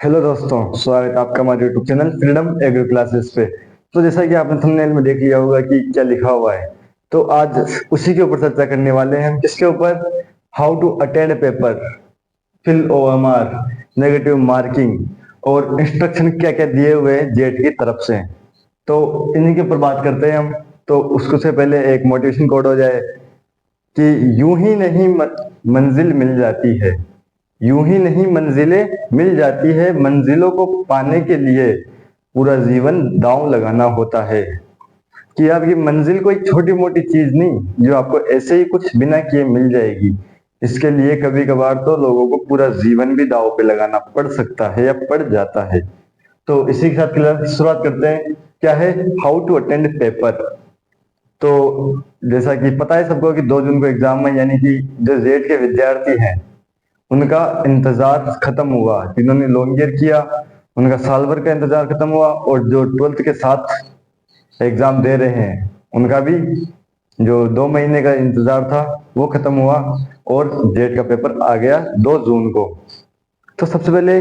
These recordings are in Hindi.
हेलो दोस्तों, स्वागत है आपका हमारे YouTube channel Freedom Agri Classes पे। तो जैसा कि आपने थंबनेल में देख लिया होगा कि क्या लिखा हुआ है, तो आज उसी के ऊपर चर्चा करने वाले हैं हम। किसके ऊपर? How to attend paper, fill OMR, negative marking और इंस्ट्रक्शन क्या क्या दिए हुए हैं जेट की तरफ से। तो इन्हीं के ऊपर बात करते हैं हम। तो उसको से पहले एक मोटिवेशन कोड हो जाए कि यूं ही नहीं मंजिल मिल जाती है, यूं ही नहीं मंजिलें मिल जाती है, मंजिलों को पाने के लिए पूरा जीवन दांव लगाना होता है। कि आपकी मंजिल कोई छोटी मोटी चीज नहीं जो आपको ऐसे ही कुछ बिना किए मिल जाएगी। इसके लिए कभी कभार तो लोगों को पूरा जीवन भी दांव पे लगाना पड़ सकता है या पड़ जाता है। तो इसी के साथ शुरुआत करते हैं। क्या है हाउ टू अटेंड पेपर? तो जैसा कि पता है सबको कि 2 जून को एग्जाम है, यानी कि जो जेट के विद्यार्थी हैं उनका इंतजार खत्म हुआ। जिन्होंने लॉन्ग ईयर किया उनका साल भर का इंतजार खत्म हुआ, और जो 12th के साथ एग्जाम दे रहे हैं उनका भी जो 2 महीने का इंतजार था वो खत्म हुआ, और जेट का पेपर आ गया 2 जून को। तो सबसे पहले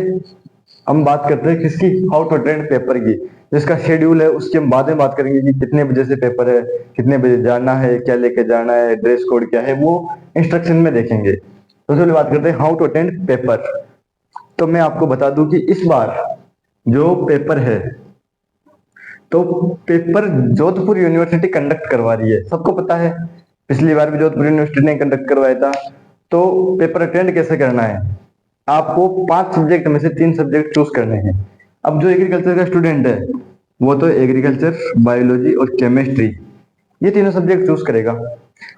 हम बात करते हैं किसकी? हाउ टू अटेंड पेपर की। जिसका शेड्यूल है उसकी हम बाद में बात करेंगे कि कितने बजे से पेपर है, कितने बजे जाना है, क्या लेके जाना है, ड्रेस कोड क्या है, वो इंस्ट्रक्शन में देखेंगे। तो चलिए बात करते हैं हाउ टू अटेंड पेपर। तो मैं आपको बता दूं कि इस बार जो पेपर है, तो पेपर जोधपुर यूनिवर्सिटी कंडक्ट करवा रही है, सबको पता है। पिछली बार भी जोधपुर यूनिवर्सिटी ने कंडक्ट करवाया था। तो पेपर अटेंड कैसे करना है? आपको 5 सब्जेक्ट में से 3 सब्जेक्ट चूज करने हैं। अब जो एग्रीकल्चर का स्टूडेंट है वो तो एग्रीकल्चर, बायोलॉजी और केमिस्ट्री, ये तीनों सब्जेक्ट चूज करेगा।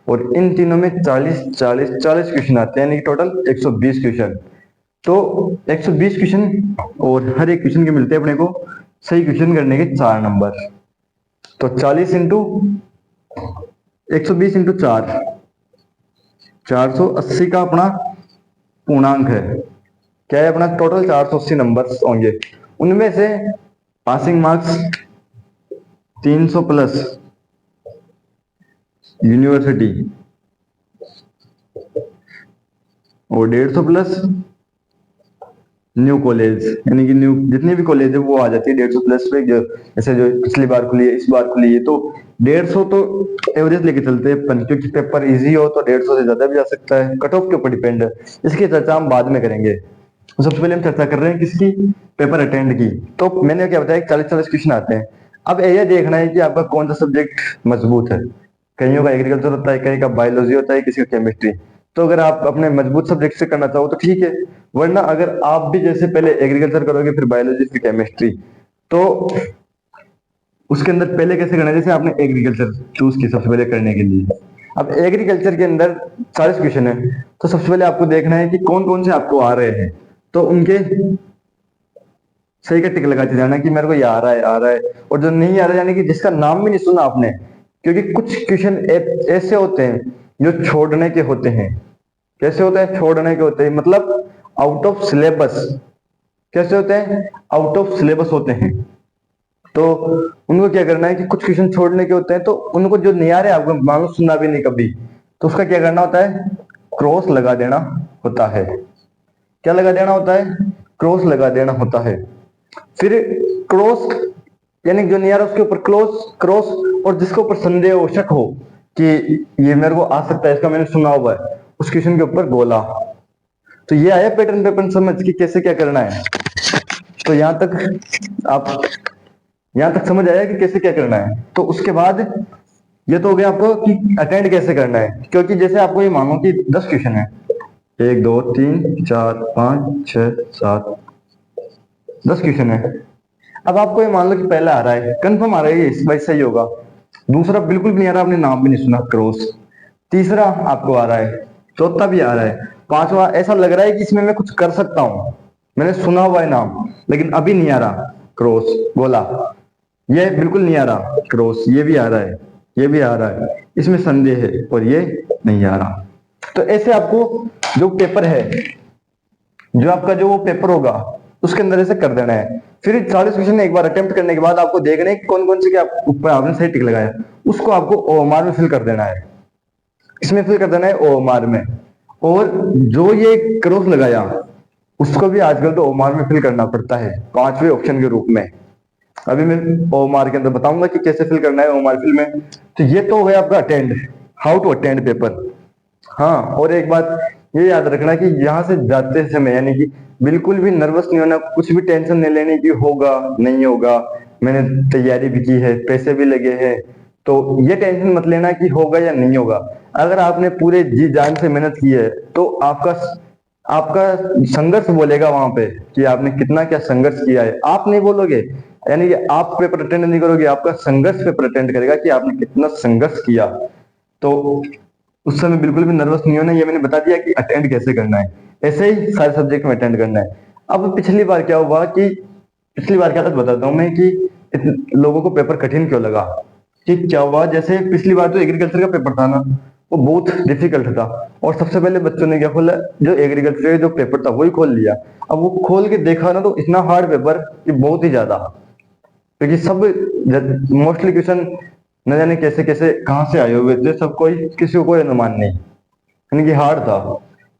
और इन तीनों में 40 क्वेश्चन आते हैं, यानी कि टोटल 120 क्वेश्चन। तो 120 क्वेश्चन, और हर एक क्वेश्चन के मिलते हैं अपने को सही क्वेश्चन करने के 4 नंबर। तो 40 इंटू 120 इंटू 4, 480 का अपना पूर्णांक है। क्या है अपना? टोटल 480 नंबर होंगे। उनमें से पासिंग मार्क्स 300 प्लस यूनिवर्सिटी और 150 प्लस न्यू कॉलेज, यानी कि न्यू जितनी भी कॉलेज है वो आ जाती है 150 प्लस पे। जो जैसे जो पिछली बार खुली है इस बार खुली है, तो 150 तो एवरेज लेके चलते हैं अपन, क्योंकि पेपर इजी हो तो 150 से ज्यादा भी जा सकता है, कट ऑफ के ऊपर डिपेंड है। इसकी चर्चा हम बाद में करेंगे। तो सबसे पहले हम चर्चा कर रहे हैं किसकी? पेपर अटेंड की। तो मैंने क्या बताया, 40 क्वेश्चन आते हैं। अब यह देखना है कि आपका कौन सा सब्जेक्ट मजबूत है। कईयों का एग्रीकल्चर होता है, कहीं का बायोलॉजी होता है, किसी का केमिस्ट्री। तो अगर आप अपने मजबूत सब्जेक्ट से करना चाहो तो ठीक है, वरना अगर आप भी जैसे पहले एग्रीकल्चर करोगे फिर बायोलॉजी फिर केमिस्ट्री, तो उसके अंदर पहले कैसे करना है? जैसे आपने एग्रीकल्चर चूज की सबसे पहले करने के लिए। अब एग्रीकल्चर के अंदर 40 क्वेश्चन है, तो सबसे पहले आपको देखना है कि कौन कौन से आपको आ रहे हैं। तो उनके सही का टिक लगाते जाना कि मेरे को ये आ रहा है, आ रहा है। और जो नहीं आ रहा है, यानी कि जिसका नाम भी नहीं सुना आपने, क्योंकि कुछ क्वेश्चन ऐसे होते हैं जो छोड़ने के होते हैं। कैसे होते हैं? छोड़ने के होते हैं, मतलब आउट ऑफ सिलेबस। कैसे होते हैं? आउट ऑफ सिलेबस होते हैं। तो उनको क्या करना है कि कुछ क्वेश्चन छोड़ने के होते हैं, तो उनको जो नहीं आ रहे आपको, मान लो सुना भी नहीं कभी, तो उसका क्या करना होता है? क्रॉस लगा देना होता है। क्या लगा देना होता है? क्रॉस लगा देना होता है। फिर क्रॉस, यानी जो नहीं आ रहा उसके ऊपर क्लोज क्रॉस, और जिसके ऊपर संदेह हो, शक हो कि ये मेरे को आ सकता है, इसका मैंने सुना हुआ है, उस क्वेश्चन के ऊपर गोला। तो ये आया पैटर्न पेपर समझ कि कैसे क्या करना है। तो आप यहां तक समझ आया कि कैसे क्या करना है। तो उसके बाद ये तो हो गया आपको कि अटेंड कैसे करना है। क्योंकि जैसे आपको ये मानो कि 10 क्वेश्चन है, 1 2 3 4 5 6 7 10 क्वेश्चन है। अब आपको ये मान लो कि पहला आ रहा है, कंफर्म आ रहा है ये इस भाई सही होगा। दूसरा बिल्कुल भी नहीं आ रहा, आपने नाम भी नहीं सुना, क्रॉस। तीसरा आपको आ रहा है, चौथा भी आ रहा है, पांचवा ऐसा लग रहा है कि इसमें मैं कुछ कर सकता हूं, मैंने सुना हुआ है नाम लेकिन अभी नहीं आ रहा, क्रॉस बोला। ये बिल्कुल नहीं आ रहा, क्रॉस। ये भी आ रहा है, ये भी आ रहा है, इसमें संदेह है, और ये नहीं आ रहा। तो ऐसे आपको जो पेपर है, जो आपका जो वो पेपर होगा उसके अंदर ऐसे कर देना है। फिर 40 क्वेश्चन एक बार अटेम्प्ट करने के बाद आपको देखना है कौन कौन से क्या ऊपर आपने सही टिक लगाया, उसको आपको ओएमआर में फिल कर देना है। इसमें फिल कर देना है ओएमआर में। और जो ये क्रॉस लगाया उसको भी आजकल तो ओमार में फिल करना पड़ता है, 5वें ऑप्शन के रूप में। अभी मैं ओमार के अंदर बताऊंगा कि कैसे फिल करना है ओमार फिल में। तो ये तो हो गया आपका attend, how to attend paper. हाँ, और एक बात ये याद रखना कि यहाँ से जाते समय यानी कि बिल्कुल भी नर्वस नहीं होना, कुछ भी टेंशन नहीं लेने की होगा नहीं होगा, मैंने तैयारी भी की है, पैसे भी लगे हैं, तो ये टेंशन मत लेना कि होगा या नहीं होगा। अगर आपने पूरे जी जान से मेहनत की है तो आपका आपका संघर्ष बोलेगा वहां पे कि आपने कितना क्या संघर्ष किया है। आप नहीं बोलोगे, यानी कि आप पेपर अटेंड नहीं करोगे, आपका संघर्ष पेपर अटेंड करेगा कि आपने कितना संघर्ष किया। तो उस समय बिल्कुल भी नर्वस नहीं होना, ये मैंने बता दिया कि अटेंड कैसे करना है। ऐसे ही सारे सब्जेक्ट में अटेंड करना है। अब पिछली बार क्या हुआ कि पिछली बार क्या था बताता हूँ मैं कि लोगों को पेपर कठिन क्यों लगा। कि क्या हुआ, जैसे पिछली बार जो एग्रीकल्चर का पेपर था ना, वो बहुत डिफिकल्ट था, और सबसे पहले बच्चों ने क्या खोला, जो एग्रीकल्चर का जो पेपर था वही खोल लिया। अब वो खोल के देखा ना तो इतना हार्ड पेपर कि बहुत ही ज्यादा, क्योंकि सब मोस्टली क्वेश्चन न जाने कैसे कैसे कहाँ से आए हुए थे, सब कोई किसी को कोई अनुमान नहीं, यानी कि हार्ड था।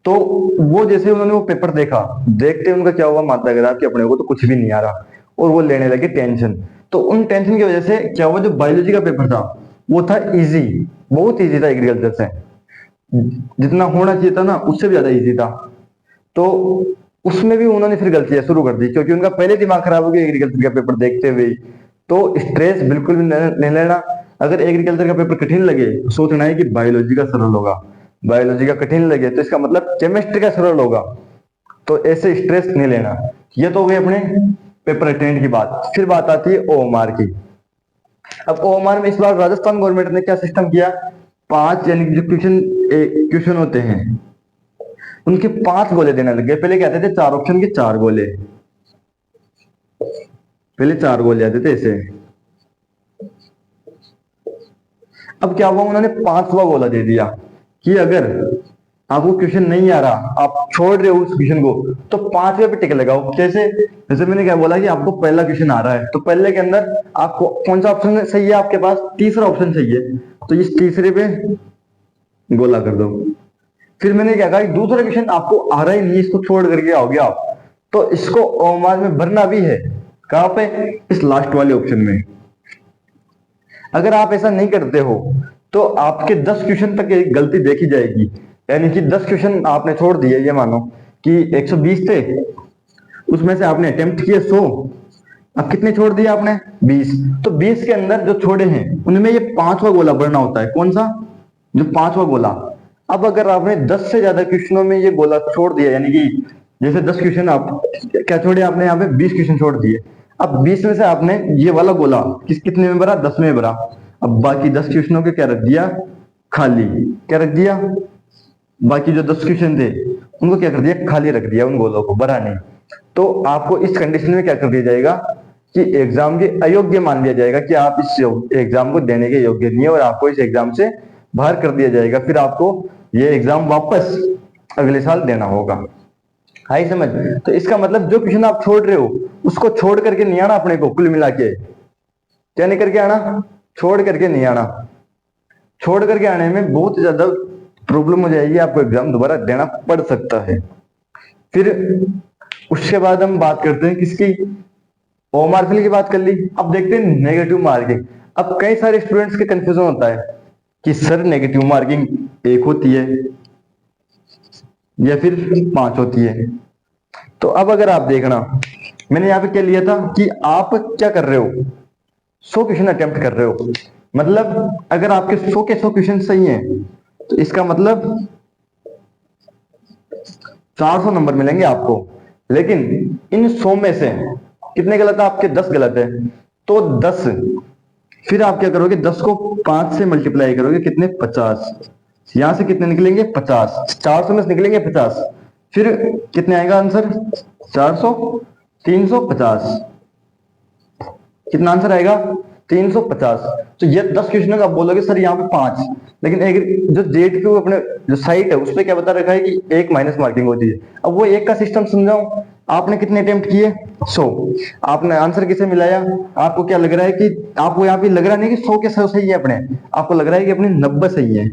तो वो जैसे उन्होंने वो पेपर देखा, देखते उनका क्या हुआ, माता गया कि अपने को तो कुछ भी नहीं आ रहा, और वो लेने लगे टेंशन। तो उन टेंशन की वजह से क्या हुआ, जो बायोलॉजी का पेपर था वो था इजी, बहुत इजी था एग्रीकल्चर से, जितना होना चाहिए था ना उससे भी ज्यादा इजी था। तो उसमें भी उन्होंने फिर गलतियां शुरू कर दी, क्योंकि उनका पहले दिमाग खराब हो गया एग्रीकल्चर का पेपर देखते हुए। तो स्ट्रेस बिल्कुल भी नहीं लेना। अगर एग्रीकल्चर का पेपर कठिन लगे तो सोचना है कि बायोलॉजी का सरल होगा, बायोलॉजी का कठिन लगे तो इसका मतलब केमिस्ट्री का सरल होगा। तो ऐसे स्ट्रेस नहीं लेना। ये तो हो गई अपने पेपर अटेंड की बात। फिर बात आती है ओएमआर की। अब ओएमआर में इस बार राजस्थान गवर्नमेंट ने क्या सिस्टम किया, 5 यानी जो क्वेश्चन क्वेश्चन होते हैं उनके 5 गोले देने लगे। पहले कहते थे 4 ऑप्शन के 4 गोले, पहले 4 गोले आते थे ऐसे। अब क्या हुआ, उन्होंने 5वां गोला दे दिया कि अगर आपको क्वेश्चन नहीं आ रहा, आप छोड़ रहे हो उस क्वेश्चन को, तो 5वें पे टिक लगाओ। कैसे, जैसे मैंने क्या बोला कि आपको पहला क्वेश्चन आ रहा है, तो पहले के अंदर आपको कौन सा ऑप्शन सही है, आपके पास तीसरा ऑप्शन सही है, तो इस तीसरे पे गोला कर दो। फिर मैंने क्या कहा कि दूसरा क्वेश्चन आपको आ रहा ही नहीं, इसको छोड़ करके आओगे आप, तो इसको ओएमआर में भरना भी है। कहां पे, इस लास्ट वाले ऑप्शन में। अगर आप ऐसा नहीं करते हो तो आपके 10 क्वेश्चन तक एक गलती देखी जाएगी। यानी कि 10 क्वेश्चन आपने छोड़ दिए, ये मानो कि 120 थे, उसमें से आपने अटेम्प्ट किए 100, अब कितने छोड़ दिए आपने, 20। तो 20 के अंदर जो छोड़े हैं उनमें ये 5वां गोला भरना होता है। कौन सा, जो 5वां गोला। अब अगर आपने 10 से ज्यादा क्वेश्चनों में ये गोला छोड़ दिया, यानी कि जैसे 10 क्वेश्चन आप क्या छोड़े आपने, यहाँ पे 20 क्वेश्चन छोड़ दिए। अब 20 में से आपने ये वाला गोला कितने में भरा, 10 में भरा। अब बाकी 10 क्वेश्चनों के क्या रख दिया, खाली। क्या रख दिया, बाकी जो 10 क्वेश्चन थे उनको क्या कर दिया, खाली रख दिया, उन गोलों को भरा नहीं। तो आपको इस कंडीशन में क्या कर दिया जाएगा कि एग्जाम के अयोग्य मान लिया जाएगा, कि आप इस एग्जाम को देने के योग्य नहीं है, और आपको इस एग्जाम से बाहर कर दिया जाएगा। फिर आपको ये एग्जाम वापस अगले साल देना होगा। आई समझ। तो इसका मतलब जो क्वेश्चन आप छोड़ रहे हो उसको छोड़ करके नहीं आना अपने को, कुल मिला के क्या नहीं करके आना, छोड़ करके नहीं आना। छोड़ करके आने में बहुत ज्यादा प्रॉब्लम हो जाएगी, आपको एग्जाम दोबारा देना पड़ सकता है। फिर उसके बाद हम बात करते हैं किसकी, ओएमआर फिल की बात कर ली। अब देखते हैं नेगेटिव मार्किंग। अब कई सारे स्टूडेंट्स के कंफ्यूजन होता है कि सर नेगेटिव मार्किंग 1 होती है या फिर 5 होती है। तो अब अगर आप देखना, मैंने यहाँ पे क्या लिया था कि आप क्या कर रहे हो, 100 क्वेश्चन अटेम्प्ट कर रहे हो। मतलब अगर आपके 100 के 100 क्वेश्चन सही हैं तो इसका मतलब 400 नंबर मिलेंगे आपको। लेकिन इन 100 में से कितने गलत है आपके, 10 गलत है। तो 10, फिर आप क्या करोगे, 10 को 5 से मल्टीप्लाई करोगे, कितने, 50। यहां से कितने निकलेंगे, 50। 400 में से निकलेंगे 50। फिर कितने आएगा आंसर, 400, 350। कितना आंसर आएगा, 350। तो ये 10 क्वेश्चन आप बोलोगे सर यहाँ पे 5, लेकिन एक जो जेट के अपने जो साइट है उस पर क्या बता रखा है कि 1 माइनस मार्किंग होती है। अब वो 1 का सिस्टम समझाऊं, आपने कितने अटेम्प्ट किए, 100। आपने आंसर किसे मिलाया, आपको क्या लग रहा है कि आपको यहाँ पे लग रहा नहीं कि 100 के 100 सही है अपने, आपको लग रहा है कि अपने 90 सही है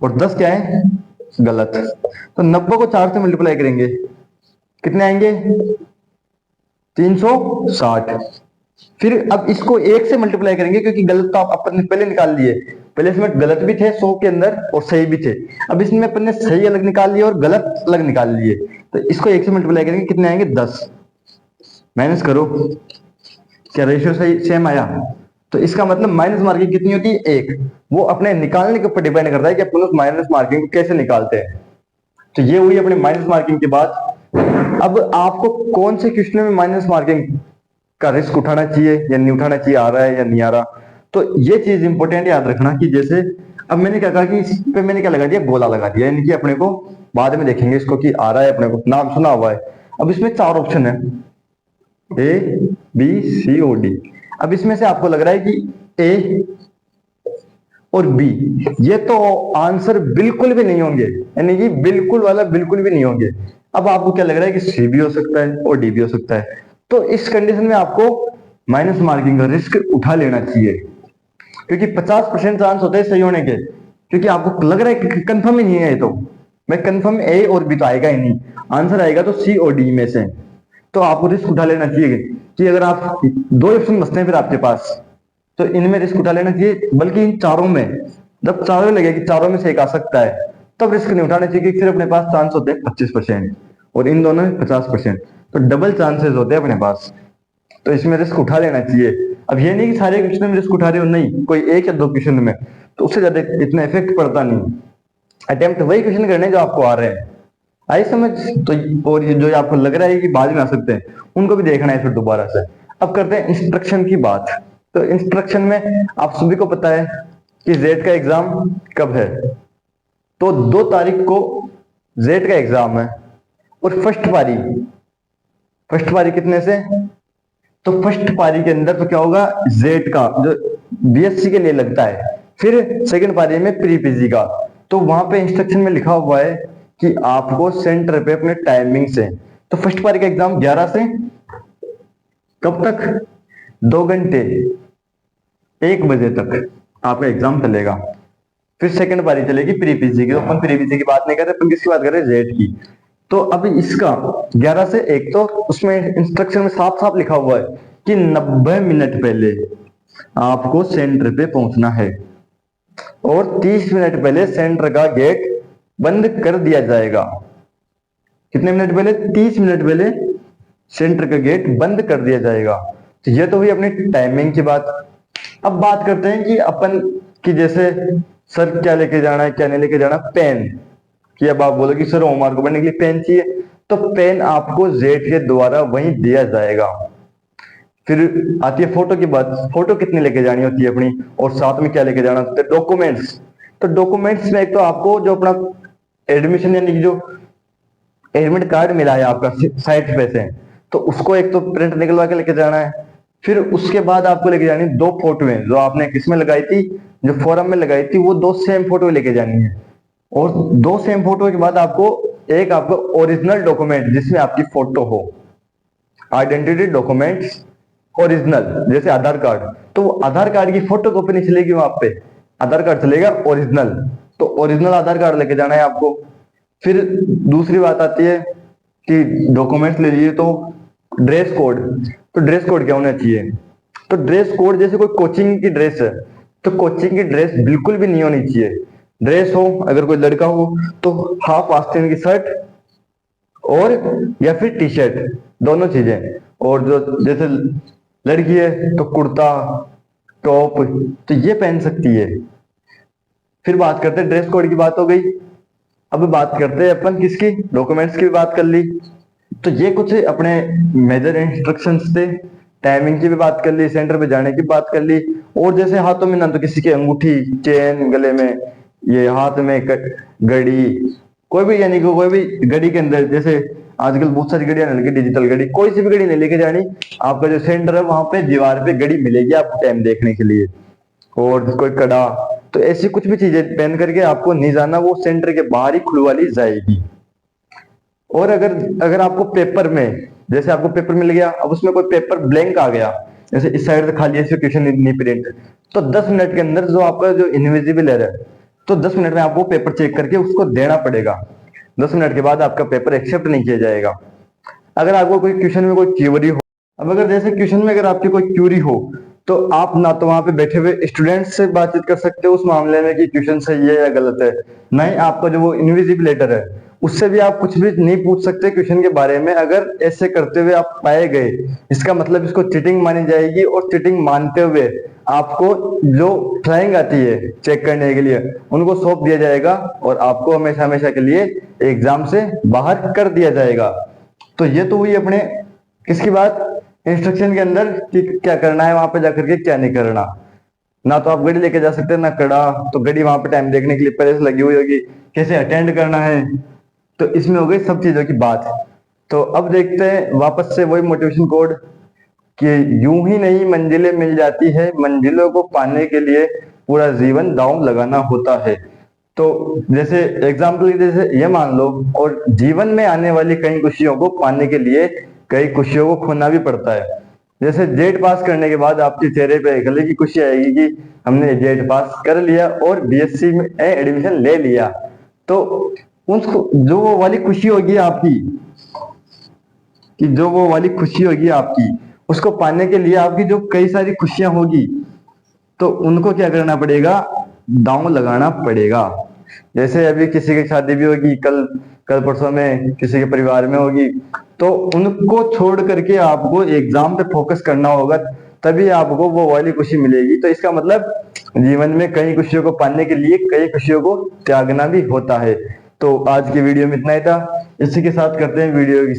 और 10 क्या है, गलत। तो 90 को 4 से मल्टीप्लाई करेंगे कितने आएंगे 360। फिर अब इसको 1 से मल्टीप्लाई करेंगे क्योंकि गलत तो आप अपन ने पहले निकाल लिए, पहले इसमें गलत भी थे 100 के अंदर और सही भी थे। अब इसमें अपन ने सही अलग निकाल लिए और गलत अलग निकाल लिए, तो इसको 1 से मल्टीप्लाई करेंगे, कितने आएंगे 10। माइनस करो, क्या रेशियो सही सेम आया? तो इसका मतलब माइनस मार्किंग कितनी होती है 1। वो अपने निकालने के ऊपर डिपेंड करता है कि अपन उस माइनस मार्किंग को कैसे निकालते हैं। तो ये हुई अपनी माइनस मार्किंग की बात। अब आपको कौन से क्वेश्चन में माइनस मार्किंग का रिस्क उठाना चाहिए या नहीं उठाना चाहिए, आ रहा है या नहीं आ रहा, तो ये चीज इंपॉर्टेंट याद रखना कि जैसे अब मैंने क्या कहा कि इस पे मैंने क्या लगा दिया, गोला लगा दिया, यानी कि अपने को बाद में देखेंगे इसको कि आ रहा है, अपने को नाम सुना हुआ है। अब इसमें 4 ऑप्शन है, A B C O D. अब इसमें से आपको लग रहा है कि ए और बी ये तो आंसर बिल्कुल भी नहीं होंगे, यानी कि बिल्कुल वाला बिल्कुल भी नहीं होंगे। अब आपको क्या लग रहा है कि सी भी हो सकता है और डी भी हो सकता है। तो इस कंडीशन में आपको माइनस मार्किंग का रिस्क उठा लेना चाहिए, क्योंकि 50% चांस होते हैं सही होने के, क्योंकि आपको लग रहा है कि कंफर्म ही नहीं है ये तो, मैं कंफर्म ए और बी तो आएगा ही नहीं, आंसर आएगा तो सी और डी में से। तो आपको रिस्क उठा लेना चाहिए कि अगर आप 2 ऑप्शन बचते हैं फिर आपके पास, तो इनमें रिस्क उठा लेना चाहिए, बल्कि इन चारों में, जब चारों लगे कि चारों में से एक आ सकता है, तब रिस्क नहीं उठाना चाहिए, क्योंकि फिर अपने पास चांस होते हैं 25% और इन दोनों में 50%, तो डबल चांसेस होते हैं अपने पास। तो इसमें रिस्क उठा लेना चाहिए। अब ये नहीं कि सारे क्वेश्चन में रिस्क उठा रहे हो, नहीं, कोई 1 या 2 क्वेश्चन में, तो उससे ज्यादा इतना इफेक्ट पड़ता नहीं। अटेम्प्ट वही क्वेश्चन करने जो आपको आ रहे हैं, आई समझ? तो और ये जो आपको लग रहा है कि बाद में आ सकते हैं, उनको भी देखना है फिर दोबारा से। अब करते हैं इंस्ट्रक्शन की बात। तो इंस्ट्रक्शन में आप सभी को पता है कि जेड का एग्जाम कब है, तो 2 तारीख को जेड का एग्जाम है। और फर्स्ट पारी कितने से, तो फर्स्ट पारी के अंदर तो क्या होगा, जेड का जो बीएससी के लिए लगता है, फिर सेकंड पारी में प्री पीजी का। तो वहां पे इंस्ट्रक्शन में लिखा हुआ है कि आपको सेंटर पे अपने टाइमिंग से, तो फर्स्ट पारी का एग्जाम 11 से कब तक, 2 घंटे 1 बजे तक आपका एग्जाम चलेगा। फिर सेकंड पारी चलेगी प्री पीजी की, तो अपन प्री पीजी की बात नहीं कर रहे, अपन किसकी बात कर रहे हैं, जेड की। तो अभी इसका 11 से 1, तो उसमें इंस्ट्रक्शन में साफ साफ लिखा हुआ है कि 90 मिनट पहले आपको सेंटर पे पहुंचना है और 30 मिनट पहले सेंटर का गेट बंद कर दिया जाएगा। कितने मिनट पहले, 30 मिनट पहले सेंटर का गेट बंद कर दिया जाएगा। तो ये तो हुई अपनी टाइमिंग की बात। अब बात करते हैं कि अपन की जैसे सर क्या लेके जाना है क्या नहीं लेके जाना, पेन, कि अब आप बोलो कि सर होमवर्क बनने के लिए पेन चाहिए, तो पेन आपको जेड के द्वारा वहीं दिया जाएगा। फिर आती है फोटो की बात, फोटो कितनी लेके जानी होती है अपनी, और साथ में क्या लेके जाना होता है, डॉक्यूमेंट्स। तो डॉक्यूमेंट्स में एक तो आपको जो अपना एडमिशन यानी कि जो एडमिट कार्ड मिला है आपका साइट पे से, तो उसको एक तो प्रिंट निकलवा के लेके जाना है। फिर उसके बाद आपको लेके जानी 2 फोटोएं, जो आपने किसमें लगाई थी, जो फॉरम में लगाई थी, वो 2 सेम फोटो लेके जानी है। और 2 सेम फोटो के बाद आपको एक आपका ओरिजिनल डॉक्यूमेंट जिसमें आपकी फोटो हो, आइडेंटिटी डॉक्यूमेंट्स ओरिजिनल, जैसे आधार कार्ड, तो आधार कार्ड की फोटो कॉपी नहीं चलेगी वहां पे, आधार कार्ड चलेगा ओरिजिनल। तो ओरिजिनल आधार कार्ड लेके जाना है आपको। फिर दूसरी बात आती है कि डॉक्यूमेंट्स ले लिए, तो ड्रेस कोड, तो ड्रेस कोड क्या होना चाहिए, तो ड्रेस कोड जैसे कोई कोचिंग की ड्रेस है, तो कोचिंग की ड्रेस बिल्कुल भी नहीं होनी चाहिए। ड्रेस हो, अगर कोई लड़का हो तो हाफ आस्तीन की शर्ट और या फिर टी शर्ट, दोनों चीजें। और जो जैसे लड़की है तो कुर्ता टॉप, तो ये पहन सकती है। फिर बात करते हैं, ड्रेस कोड की बात हो गई। अब बात करते हैं अपन किसकी, डॉक्यूमेंट्स की भी बात कर ली। तो ये कुछ अपने मेजर इंस्ट्रक्शंस थे, टाइमिंग की भी बात कर ली, सेंटर पे जाने की बात कर ली। और जैसे हाथों में ना, तो किसी की अंगूठी, चेन, गले में, ये हाथ में घड़ी, कोई भी, यानी कि कोई भी घड़ी के अंदर, जैसे आजकल बहुत सारी घड़ियां लगी, डिजिटल घड़ी, कोई सी भी घड़ी नहीं लेके जानी। आपका जो सेंटर है वहां पे दीवार पे घड़ी मिलेगी आपको टाइम देखने के लिए, और कोई कड़ा, तो ऐसी कुछ भी चीजें पहन करके आपको नहीं जाना, वो सेंटर के बाहर ही खुलवाली जाएगी। और अगर आपको पेपर में, जैसे आपको पेपर मिल गया, अब उसमें कोई पेपर ब्लैंक आ गया, जैसे इस साइड से खाली है, क्वेश्चन नहीं प्रिंट, तो 10 मिनट के अंदर जो आपका जो इनविजिबल है, तो 10 मिनट में आपको पेपर चेक करके उसको देना पड़ेगा। 10 मिनट के बाद आपका पेपर एक्सेप्ट नहीं किया जाएगा। अगर आपको कोई क्वेश्चन में कोई क्यूरी हो, अब अगर जैसे क्वेश्चन में अगर आपकी कोई क्यूरी हो तो आप ना तो वहां पे बैठे हुए स्टूडेंट से बातचीत कर सकते हो उस मामले में कि क्वेश्चन सही है या गलत है, ना ही आपका जो वो इनविजिलेटर है उससे भी आप कुछ भी नहीं पूछ सकते क्वेश्चन के बारे में। अगर ऐसे करते हुए आप पाए गए, इसका मतलब इसको चीटिंग मानी जाएगी और चीटिंग मानते हुए आपको जो फ्लाइंग आती है चेक करने के लिए उनको सौंप दिया जाएगा और आपको हमेशा हमेशा के लिए एग्जाम से बाहर कर दिया जाएगा। तो ये तो हुई अपने किसकी बात, इंस्ट्रक्शन के अंदर कि क्या करना है वहां पे जाकर के क्या नहीं करना। ना तो आप घड़ी लेके जा सकते हैं ना कड़ा, तो घड़ी वहां पे टाइम देखने के लिए पहले से लगी हुई होगी, कैसे अटेंड करना है, तो इसमें हो गई सब चीजों की बात। तो अब देखते हैं वापस से वही मोटिवेशन कोड कि यूं ही नहीं मंजिलें मिल जाती है, मंजिलों को पाने के लिए पूरा जीवन दांव लगाना होता है। तो जैसे एग्जाम्पल जैसे ये मान लो, और जीवन में आने वाली कई खुशियों को पाने के लिए कई खुशियों को खोना भी पड़ता है। जैसे जेट पास करने के बाद आपके चेहरे पे एक अलग ही खुशी आएगी कि हमने जेट पास कर लिया और बीएससी में एडमिशन ले लिया। तो उसको जो वो वाली खुशी होगी आपकी, कि जो वो वाली खुशी होगी आपकी उसको पाने के लिए आपकी जो कई सारी खुशियां होगी तो उनको क्या करना पड़ेगा, दांव लगाना पड़ेगा। जैसे अभी किसी की शादी भी होगी, कल कल परसों में किसी के परिवार में होगी, तो उनको छोड़ करके आपको एग्जाम पे फोकस करना होगा, तभी आपको वो वाली खुशी मिलेगी। तो इसका मतलब जीवन में कई खुशियों को पाने के लिए कई खुशियों को त्यागना भी होता है। तो आज की वीडियो में इतना ही था। इसी के साथ करते हैं वीडियो की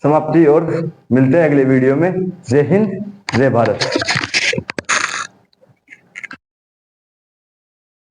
समाप्ति और मिलते हैं अगले वीडियो में। जय हिंद, जय भारत।